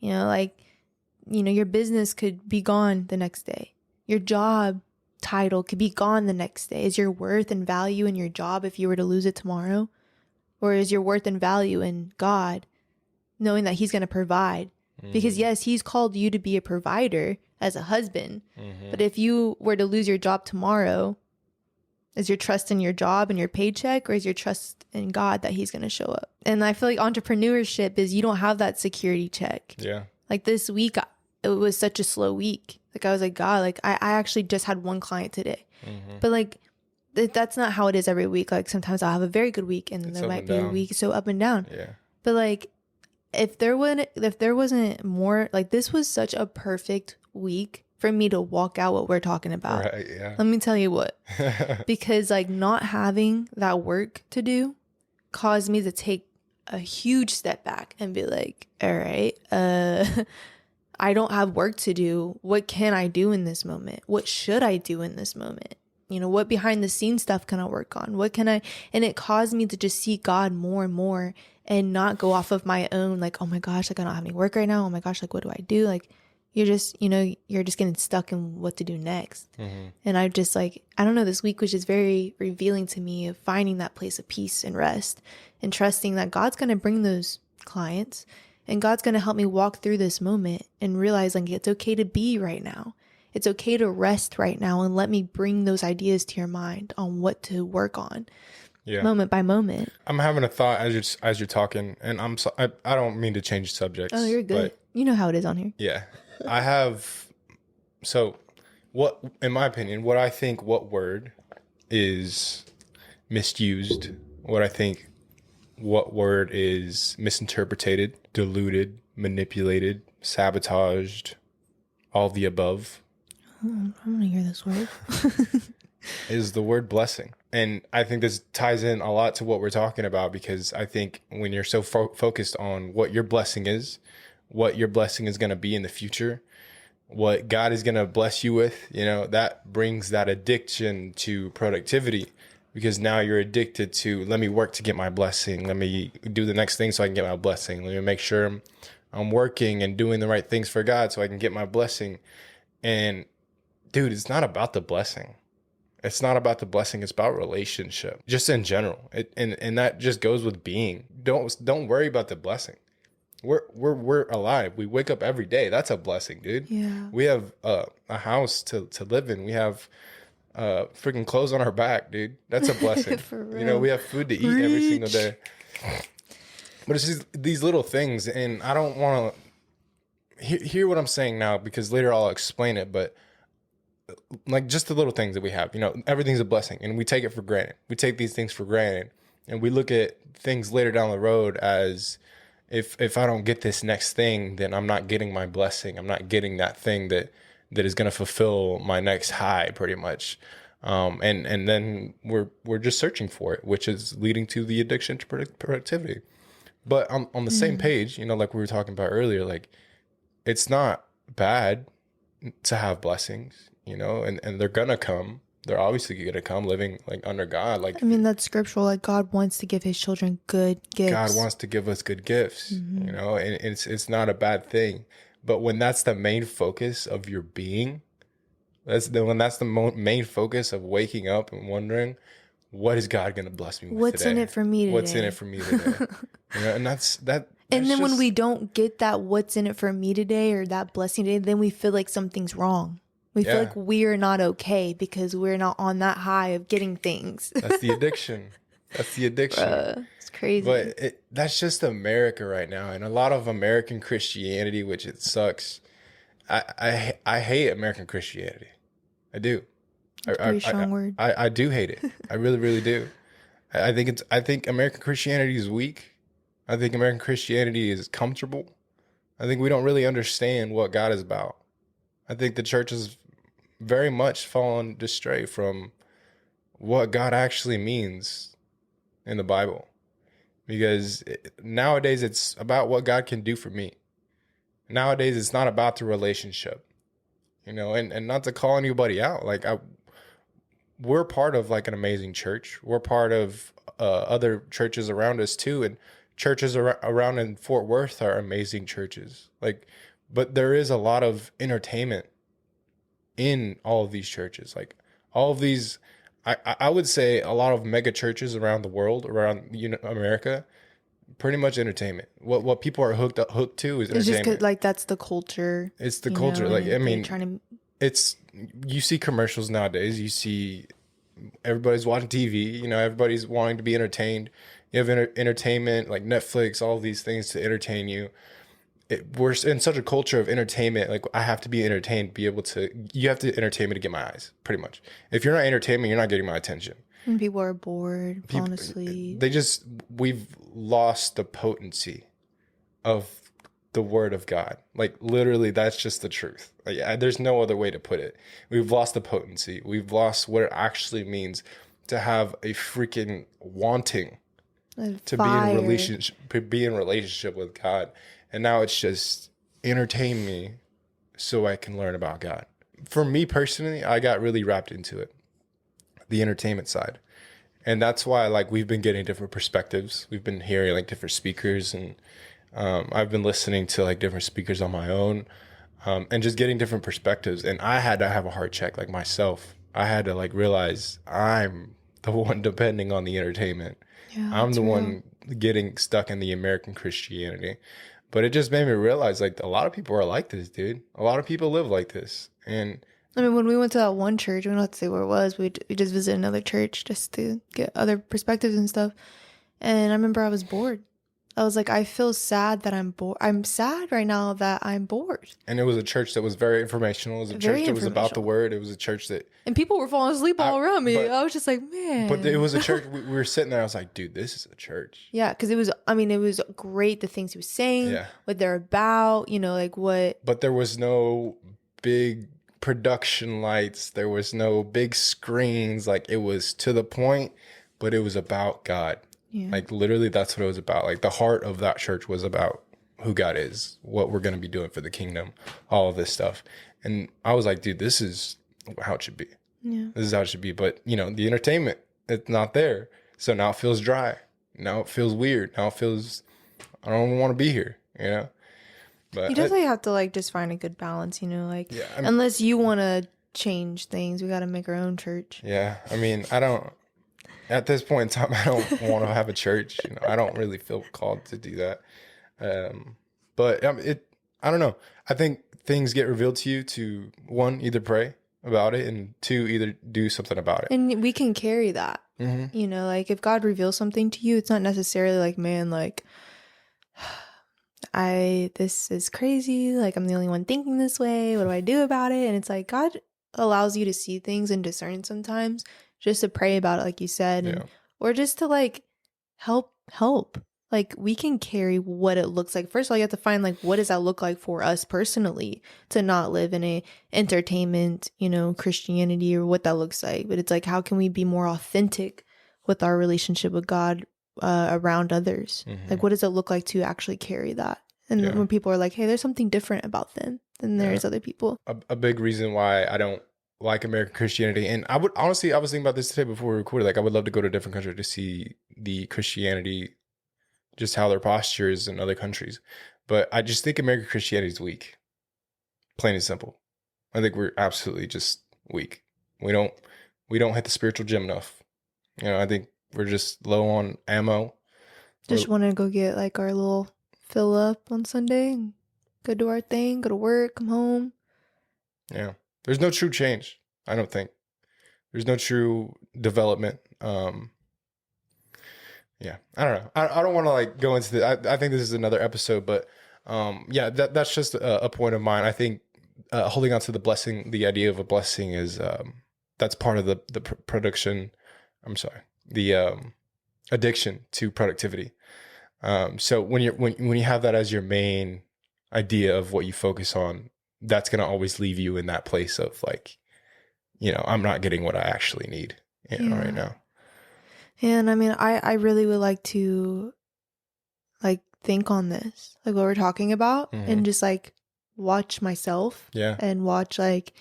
Your business could be gone the next day. Your job title could be gone the next day. Is your worth and value in your job if you were to lose it tomorrow? Or is your worth and value in God, knowing that he's going to provide? Mm-hmm. Because yes, he's called you to be a provider as a husband. Mm-hmm. But if you were to lose your job tomorrow, is your trust in your job and your paycheck, or is your trust in God that he's going to show up? And I feel like entrepreneurship is you don't have that security check. Yeah. Like this week, it was such a slow week. Like I was like, God, like I actually just had one client today. Mm-hmm. But like, that's not how it is every week. Like sometimes I'll have a very good week and then there might be a week so up and down. Yeah. But like if there wasn't more, like this was such a perfect week for me to walk out what we're talking about. Right, yeah. Let me tell you what. Because like not having that work to do caused me to take a huge step back and be like, all right, I don't have work to do. What can I do in this moment? What should I do in this moment? What behind the scenes stuff can I work on? And it caused me to just see God more and more and not go off of my own, like, oh my gosh, like I don't have any work right now. Oh my gosh, like what do I do? Like, you're just, you're just getting stuck in what to do next. Mm-hmm. And I just I don't know, this week was just very revealing to me of finding that place of peace and rest and trusting that God's going to bring those clients and God's going to help me walk through this moment and realize like it's okay to be right now. It's okay to rest right now and let me bring those ideas to your mind on what to work on. Yeah. Moment by moment. I'm having a thought as you're talking, and I don't mean to change subjects. Oh, you're good. You know how it is on here. Yeah. I have, so what, in my opinion, what word is misused, what word is misinterpreted, diluted, manipulated, sabotaged, all the above. I'm going to hear this word. Is the word blessing. And I think this ties in a lot to what we're talking about, because I think when you're so focused on what your blessing is going to be in the future, what God is going to bless you with, that brings that addiction to productivity, because now you're addicted to, let me work to get my blessing. Let me do the next thing so I can get my blessing. Let me make sure I'm working and doing the right things for God so I can get my blessing. And dude, it's not about the blessing. It's not about the blessing. It's about relationship, just in general. And that just goes with being. Don't worry about the blessing. We're alive. We wake up every day. That's a blessing, dude. Yeah. We have a house to live in. We have freaking clothes on our back, dude. That's a blessing. For real. We have food to eat every single day. But it's just these little things, and I don't want to hear what I'm saying now, because later I'll explain it. But like just the little things that we have, everything's a blessing, and we take it for granted. We take these things for granted, and we look at things later down the road as, if I don't get this next thing, then I'm not getting my blessing. I'm not getting that thing that is going to fulfill my next high, pretty much. And then we're just searching for it, which is leading to the addiction to productivity. But on the same page, like we were talking about earlier, like it's not bad to have blessings, and they're gonna come. They're obviously gonna come living like under God. Like, I mean, that's scriptural. Like, God wants to give his children good gifts. God wants to give us good gifts, and it's not a bad thing. But when that's the main focus of your being, when that's the main focus of waking up and wondering, what is God going to bless me with What's today? in it for me today? What's in it for me today? And that's that. And then when we don't get that what's in it for me today, or that blessing today, then we feel like something's wrong. We feel like we're not okay because we're not on that high of getting things. That's the addiction. Bruh, it's crazy. But that's just America right now. And a lot of American Christianity, which it sucks. I hate American Christianity. I do. That's a pretty strong word. I do hate it. I really, really do. I think American Christianity is weak. I think American Christianity is comfortable. I think we don't really understand what God is about. I think the church has very much fallen astray from what God actually means in the Bible. Because nowadays it's about what God can do for me. Nowadays it's not about the relationship. And not to call anybody out. Like we're part of like an amazing church. We're part of other churches around us too, and churches around in Fort Worth are amazing churches. Like, but there is a lot of entertainment in all of these churches. Like all of these, I would say a lot of mega churches around the world, around America, pretty much entertainment. What people are hooked to is entertainment. It's just 'cause, like that's the culture. It's the culture. Like I mean, you see commercials nowadays. You see everybody's watching TV. Everybody's wanting to be entertained. You have entertainment like Netflix, all of these things to entertain you. We're in such a culture of entertainment. Like I have to be entertained, you have to entertain me to get my eyes, pretty much. If you're not entertaining me, you're not getting my attention. When people are bored, falling asleep. We've lost the potency of the word of God. Like literally, that's just the truth. Like, there's no other way to put it. We've lost the potency. We've lost what it actually means to have a freaking wanting to be in relationship with God. And now it's just entertain me so I can learn about God. For me personally, I got really wrapped into it, the entertainment side. And that's why like we've been getting different perspectives. We've been hearing like different speakers, and I've been listening to like different speakers on my own. and just getting different perspectives. And I had to have a heart check, like myself. I had to like realize I'm the one depending on the entertainment. Yeah, I'm it's the real. one getting stuck in the American Christianity. But it just made me realize like a lot of people are like this, dude. A lot of people live like this. And I mean, when we went to that one church, we don't have to say where it was. We just visited another church just to get other perspectives and stuff. And I remember I was bored. I was like, I feel sad that I'm bored. I'm sad right now that I'm bored. it was a church that was very informational. It was a Very church that was about the informational. word. It was a church that, And people were falling asleep all around me. but- I was just like, man. but it was a church. We were sitting there. I was like, dude, this is a church. Yeah, because it was, I mean, it was great, the things he was saying, Yeah. what they're about, you know, like what. But there was no big production lights. There was no big screens. Like it was to the point, but it was about God. Yeah. Like literally that's what it was about. Like the heart of that church was about who God is, what we're going to be doing for the kingdom, all of this stuff. And I was like, dude, this is how it should be. Yeah. This is how it should be. But the entertainment, it's not there. So now it feels dry. Now it feels weird. Now it feels, I don't want to be here, But You definitely have to like just find a good balance, like Yeah, unless you want to change things, we got to make our own church. Yeah, I mean, at this point in time, I don't want to have a church. I don't really feel called to do that. But I don't know. I think things get revealed to you to, one, either pray about it, and two, either do something about it. And we can carry that. Mm-hmm. Like if God reveals something to you, it's not necessarily like, man, like this is crazy. Like I'm the only one thinking this way. What do I do about it? And it's like God allows you to see things and discern sometimes, just to pray about it, like you said, Yeah. or just to like help. Like we can carry what it looks like. First of all, you have to find like what does that look like for us personally to not live in a entertainment, Christianity or what that looks like. But it's like how can we be more authentic with our relationship with God around others? Mhm. Like what does it look like to actually carry that? And Yeah. when people are like, hey, there's something different about them than there is other people. A big reason why I don't like American Christianity, and I was thinking about this today before we recorded, like I would love to go to a different country to see the Christianity, just how their posture is in other countries. But I just think American Christianity is weak. Plain and simple. I think we're absolutely just weak. We don't hit the spiritual gym enough. I think we're just low on ammo. Just want to go get like our little fill up on Sunday and go do our thing, go to work, come home. Yeah. There's no true change, I don't think. There's no true development. Yeah, I don't know. I don't want to like go into the. I think this is another episode, but yeah, that's just a point of mine. I think holding on to the blessing, the idea of a blessing is that's part of the production. I'm sorry, the addiction to productivity. So when you have that as your main idea of what you focus on, that's gonna always leave you in that place of like, I'm not getting what I actually need, right now. And I mean, I really would like to like think on this, like what we're talking about, and just like watch myself and watch like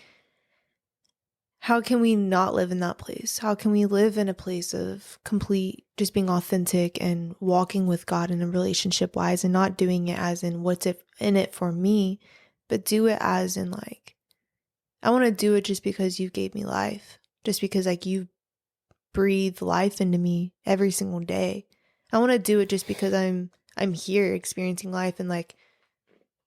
how can we not live in that place? How can we live in a place of complete, just being authentic and walking with God in a relationship wise and not doing it as in what's in it for me, but do it as in like, I want to do it just because you gave me life, just because like you breathe life into me every single day. I want to do it just because I'm here experiencing life and like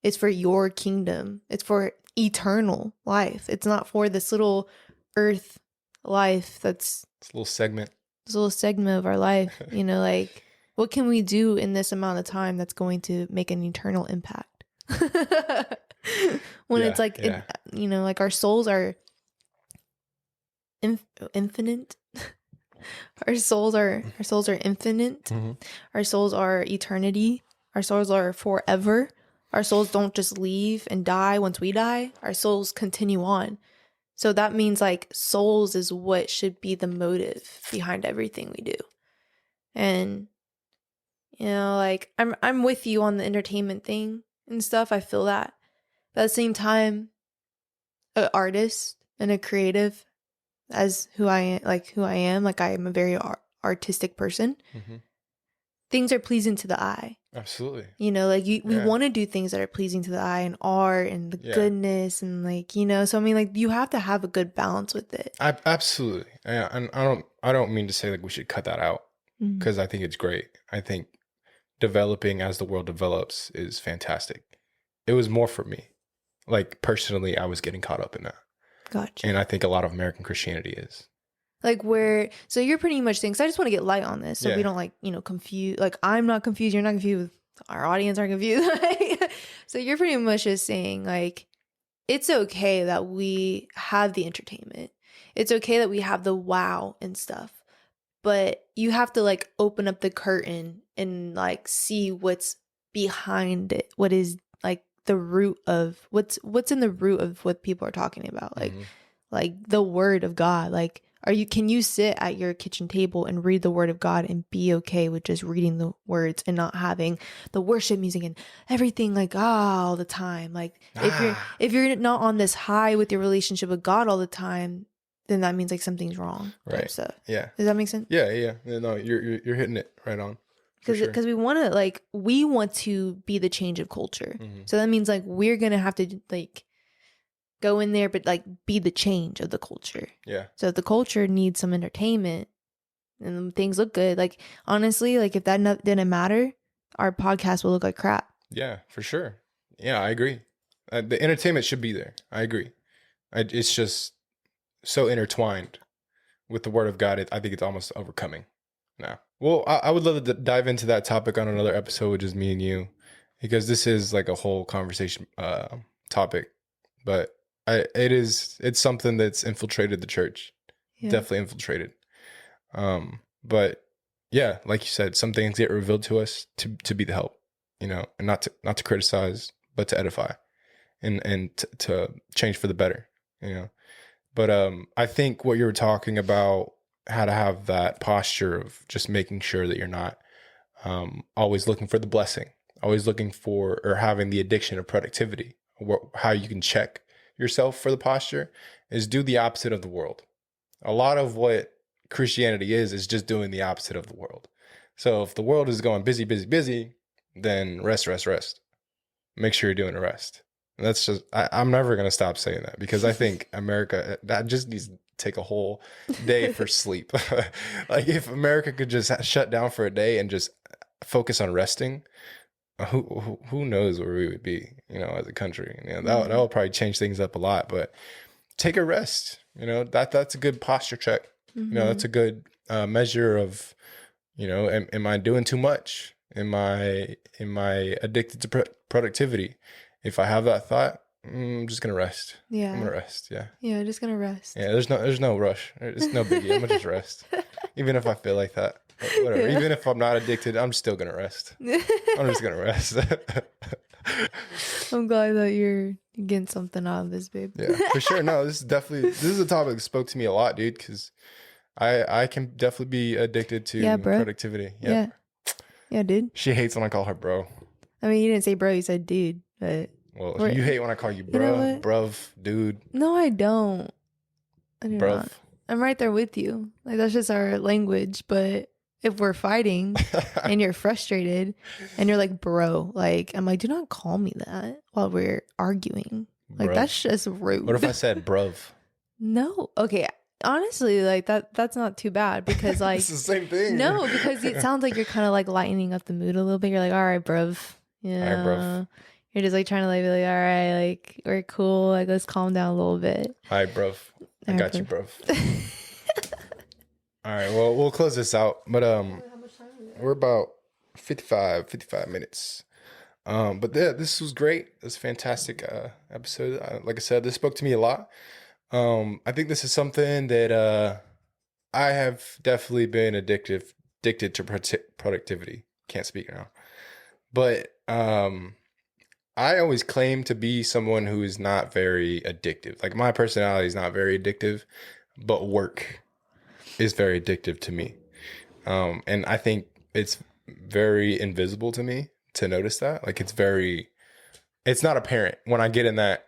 it's for your kingdom. It's for eternal life. It's not for this little earth life that's It's a little segment. This little segment of our life, like what can we do in this amount of time that's going to make an eternal impact? When it's like, like our souls are infinite. Our souls are infinite. Mm-hmm. Our souls are eternity. Our souls are forever. Our souls don't just leave and die once we die. Our souls continue on. So that means like souls is what should be the motive behind everything we do. And like I'm with you on the entertainment thing and stuff. I feel that. But at the same time, an artist and a creative as who I am, like I am a very artistic person. Mm-hmm. things are pleasing to the eye. Absolutely. You know, like we Yeah. want to do things that are pleasing to the eye and art and the Yeah. goodness and like, you know, so I mean like you have to have a good balance with it. Absolutely. Yeah, and I don't mean to say like we should cut that out, Mhm. because I think it's great. I think developing as the world develops is fantastic. It was more for me. Like personally, I was getting caught up in that. Gotcha. And I think a lot of American Christianity is. Like where, so you're pretty much saying, 'cause I just want to get light on this so Yeah. we don't like, you know, confuse, like I'm not confused, you're not confused, our audience aren't confused. So you're pretty much just saying like, it's okay that we have the entertainment. It's okay that we have the wow and stuff, but you have to like open up the curtain and like see what's behind it. What is like the root of what's in the root of what people are talking about. Like the word of God. Like, can you sit at your kitchen table and read the word of God and be okay with just reading the words and not having the worship music and everything like all the time? Like if you're not on this high with your relationship with God all the time, then that means like something's wrong. Right. Stuff. Yeah. Does that make sense? Yeah. No, you're hitting it right on. Because we want to be the change of culture. Mm-hmm. So that means like we're gonna have to like go in there, but like be the change of the culture. Yeah. So if the culture needs some entertainment and things look good, like honestly, like if that didn't matter, our podcast will look like crap. Yeah, for sure. Yeah, I agree. The entertainment should be there. I agree. It's just so intertwined with the word of God. I think it's almost overcoming now. Well, I would love to dive into that topic on another episode with just me and you, because this is like a whole conversation topic. But it's something that's infiltrated the church. Yeah. Definitely infiltrated. But yeah, like you said, some things get revealed to us to be the help, you know, and not to criticize, but to edify and to change for the better, you know. But I think what you were talking about, how to have that posture of just making sure that you're not always looking for the blessing, always looking for or having the addiction of productivity. How you can check yourself for the posture is do the opposite of the world. A lot of what Christianity is just doing the opposite of the world. So if the world is going busy, busy, busy, then rest. Make sure you're doing the rest. And that's just, I'm never going to stop saying that, because I think America, that just needs to take a whole day for sleep. Like if America could just shut down for a day and just focus on resting, who knows where we would be, you know, as a country. You know, that will probably change things up a lot, but take a rest. You know, that's a good posture check. Mm-hmm. You know, that's a good measure of, you know, am I doing too much? Am I addicted to productivity? If I have that thought, I'm just gonna rest. Yeah, I'm gonna rest. Yeah, just gonna rest. Yeah, there's no rush. It's no biggie. I'm gonna just rest, even if I feel like that. Whatever. Yeah. Even if I'm not addicted, I'm still gonna rest. I'm just gonna rest. I'm glad that you're getting something out of this, babe. Yeah, for sure. No, this is a topic that spoke to me a lot, dude, because I can definitely be addicted to productivity. Yep. Yeah, dude. She hates when I call her bro. I mean, you didn't say bro, you said dude, but well, you hate when I call you bro, you know bruv, dude. No, I don't. I do not. I'm right there with you. Like that's just our language, but if we're fighting and you're frustrated and you're like, bro, like, I'm like, do not call me that while we're arguing. Like, that's just rude. What if I said bruv? No. Okay. Honestly, like that's not too bad, because like it's the same thing. No, because it sounds like you're kind of like lightening up the mood a little bit. You're like, all right, bruv. Yeah. All right, bruv. You're just like trying to like be like, all right, like we're cool. Like let's calm down a little bit. All right, bruv. I got you, bruv. All right, well, we'll close this out, but we're about 55 minutes. But yeah, this was great. It was a fantastic episode. Like I said, this spoke to me a lot. I think this is something that I have definitely been addicted to productivity. Can't speak now, but I always claim to be someone who is not very addictive. Like my personality is not very addictive, but work is very addictive to me. And I think it's very invisible to me to notice that. Like it's not apparent when I get in that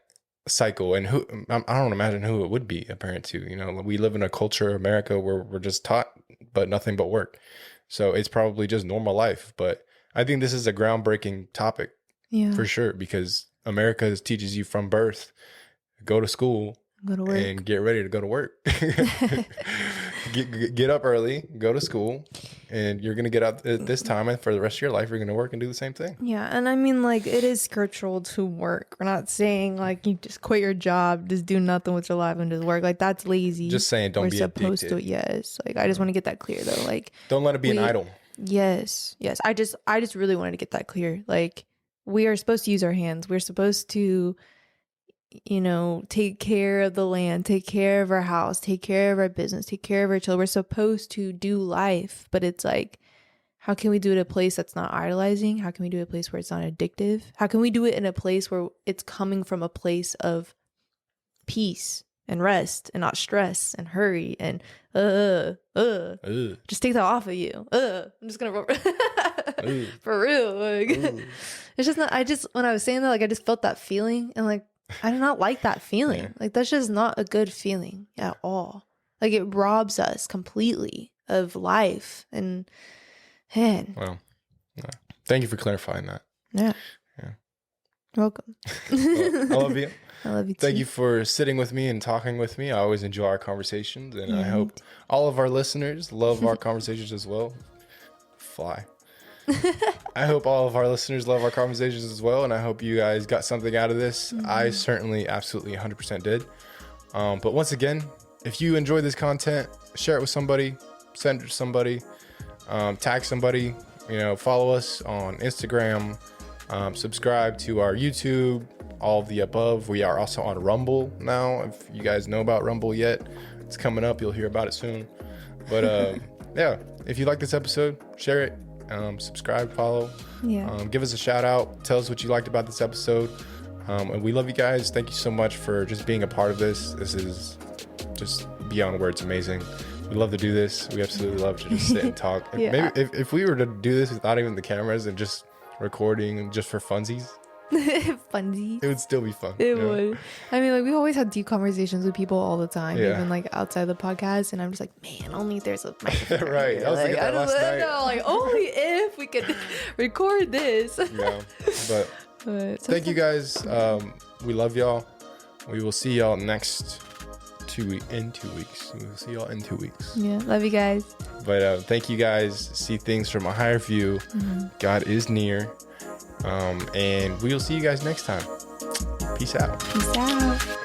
cycle, and I don't imagine who it would be apparent to. You know, we live in a culture, America, where we're just taught but nothing but work. So it's probably just normal life. But I think this is a groundbreaking topic for sure, because America teaches you from birth, go to school, go to work, and get ready to go to work. get up early, go to school, and you're going to get up at this time, and for the rest of your life, you're going to work and do the same thing. Yeah. And I mean, like, it is scriptural to work. We're not saying like you just quit your job, just do nothing with your life and just work. Like, that's lazy. Just saying, don't We're be supposed addicted. to. Yes. Like, I just want to get that clear though. Like, Don't let it be an idol. Yes. I just really wanted to get that clear. Like, we are supposed to use our hands. We're supposed to, you know, take care of the land, take care of our house, take care of our business, take care of our children. We're supposed to do life, but it's like, how can we do it in a place that's not idolizing? How can we do it in a place where it's not addictive? How can we do it in a place where it's coming from a place of peace and rest and not stress and hurry and just take that off of you. I'm just gonna for real. Like, it's just not. When I was saying that, like, I just felt that feeling, and like, I do not like that feeling. Yeah. Like, that's just not a good feeling at all. Like, it robs us completely of life. And man, Well, thank you for clarifying that. yeah. Welcome. Well, I love you. I love you too. Thank you for sitting with me and talking with me. I always enjoy our conversations, and I hope all of our listeners love our conversations as well. Fly. I hope all of our listeners love our conversations as well, and I hope you guys got something out of this. I certainly absolutely 100% did. But once again, if you enjoy this content, share it with somebody, send it to somebody, tag somebody, follow us on Instagram, subscribe to our YouTube, all of the above. We are also on Rumble now. If you guys know about Rumble yet, it's coming up. You'll hear about it soon. But yeah, if you like this episode, share it. Subscribe, follow, give us a shout out, tell us what you liked about this episode, and we love you guys. Thank you so much for just being a part of this. This is just beyond words amazing. We love to do this. We absolutely love to just sit and talk. Maybe if we were to do this without even the cameras and just recording and just for funsies, funsies, it would still be fun. It would. I mean, like, we always have deep conversations with people all the time, even like outside the podcast, and I'm just like, man, only there's a microphone right here. I was thinking that last night. Know, like, only if we could record this. But thank you guys. We love y'all. We will see y'all next 2 weeks. We will see y'all in 2 weeks. Love you guys. But thank you guys. See things from a higher view. God is near. And we will see you guys next time. Peace out. Peace out.